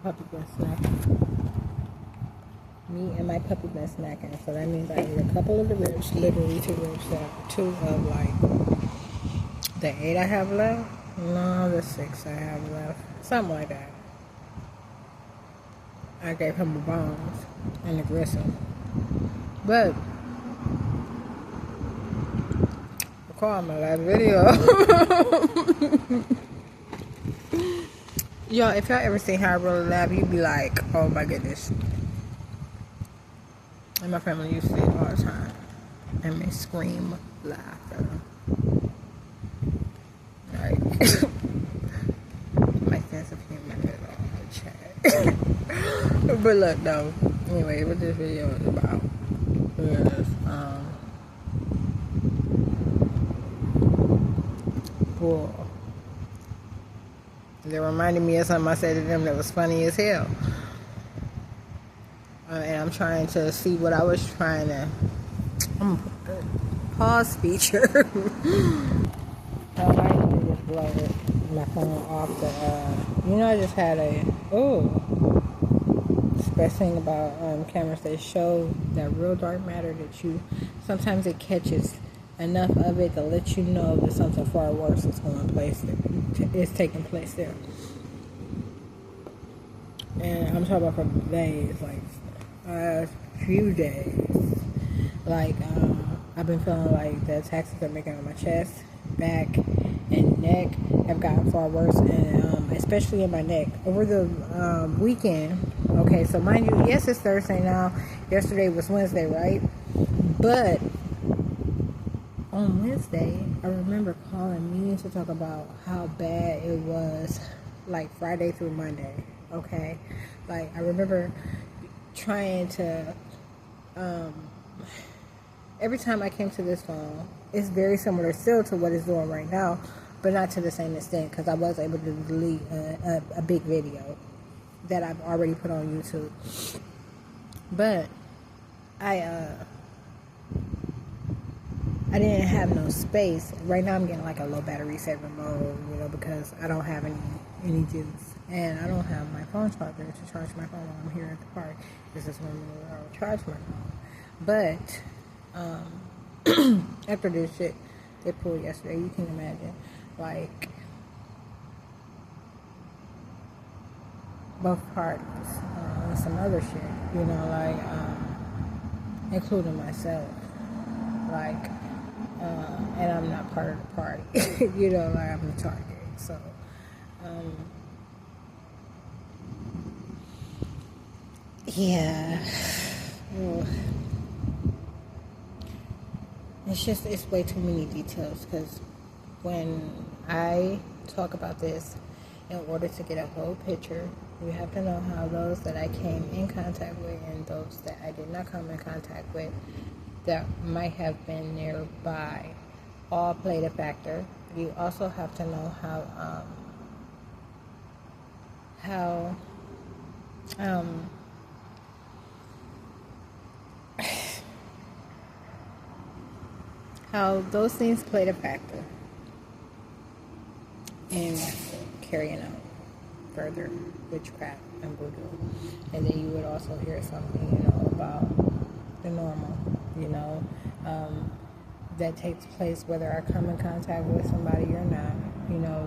puppy been snacking. Me and my puppy been snacking. So that means I ate a couple of the ribs, literally 2 ribs, 2 of like the 8 I have left. No, the 6 I have left. Something like that. I gave him the bones and the gristle. But recall my last video. Yo, if y'all ever seen how I really laugh, you'd be like, oh my goodness. And my family used to say it all the time. And they scream laughter. Like, my sense of humor is off the chat. But look, though. Anyway, what this video is about is, bull. They reminded me of something I said to them that was funny as hell. And I'm trying to see what I was trying to... I'm going to put the pause feature. So I might need to just blow my phone off the... I just had a... the best thing about cameras, they show that real dark matter that you... Sometimes it catches enough of it to let you know that something far worse is taking place there. And I'm talking about for days, like a few days. Like I've been feeling like the attacks that they're making on my chest, back, and neck have gotten far worse, and especially in my neck over the weekend. Okay, so mind you, yes, it's Thursday now. Yesterday was Wednesday, right? But on Wednesday, I remember calling me to talk about how bad it was, like Friday through Monday. Okay, like I remember trying to. Every time I came to this phone, it's very similar still to what it's doing right now, but not to the same extent, because I was able to delete a big video that I've already put on YouTube. But I didn't have no space. Right now I'm getting like a low battery saver mode, because I don't have any juice. And I don't have my phone charger to charge my phone while I'm here at the park. This is when I'll charge my phone. But after this shit they pulled yesterday, you can imagine, like, both parties and some other shit, like including myself, like, and I'm not part of the party, like I'm the target. So yeah. It's way too many details, because when I talk about this, in order to get a whole picture, you have to know how those that I came in contact with and those that I did not come in contact with that might have been nearby all played a factor. You also have to know how those things played a factor in carrying out further witchcraft and voodoo. And then you would also hear something, about the normal, that takes place whether I come in contact with somebody or not.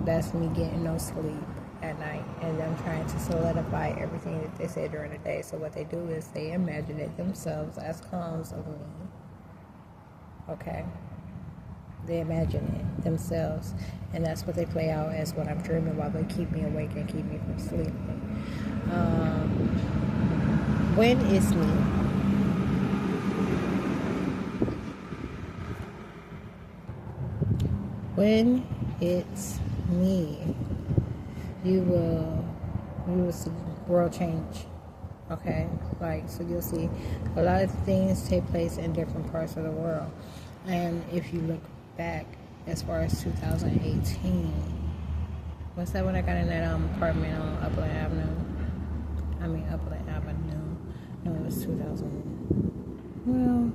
That's me getting no sleep at night, and them trying to solidify everything that they say during the day. So what they do is they imagine it themselves as clones of me. Okay? They imagine it themselves, and that's what they play out as what I'm dreaming while they keep me awake and keep me from sleeping. When it's me, you will see world change. Okay, so you'll see a lot of things take place in different parts of the world. And if you look back as far as 2018, what's that when I got in that apartment on Upland Avenue? No, it was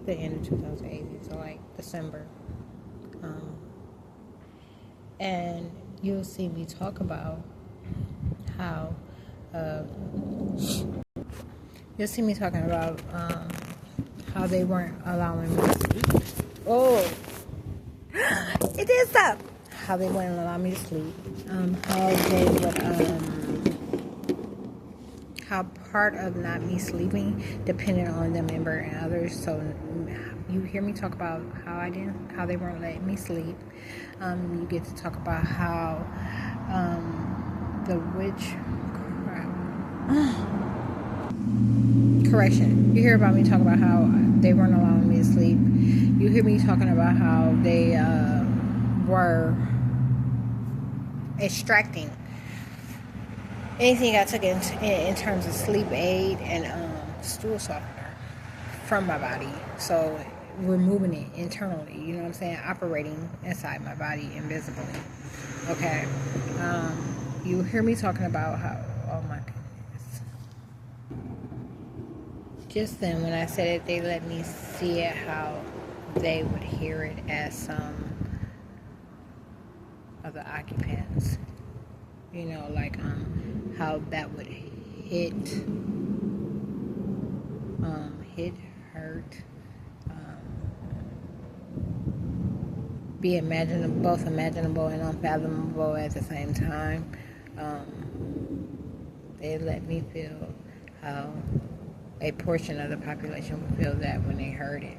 the end of 2018, so like December. And you'll see me talk about how you'll see me talking about how they weren't allowing me to sleep. Oh, it did stop. How they wouldn't allow me to sleep. How they would, how part of not me sleeping depended on the member and others. So you hear me talk about how they weren't letting me sleep. You get to talk about how the witch. Correction. You hear about me talking about how they weren't allowing me to sleep. You hear me talking about how they were extracting anything I took in terms of sleep aid and stool softener from my body. So removing it internally, you know what I'm saying? Operating inside my body invisibly. Okay. You hear me talking about how, oh my goodness. Just then when I said it, they let me see it how they would hear it as some of the occupants. You know, like how that would hit, hurt, be imaginable, both imaginable and unfathomable at the same time. They let me feel how a portion of the population would feel that when they heard it.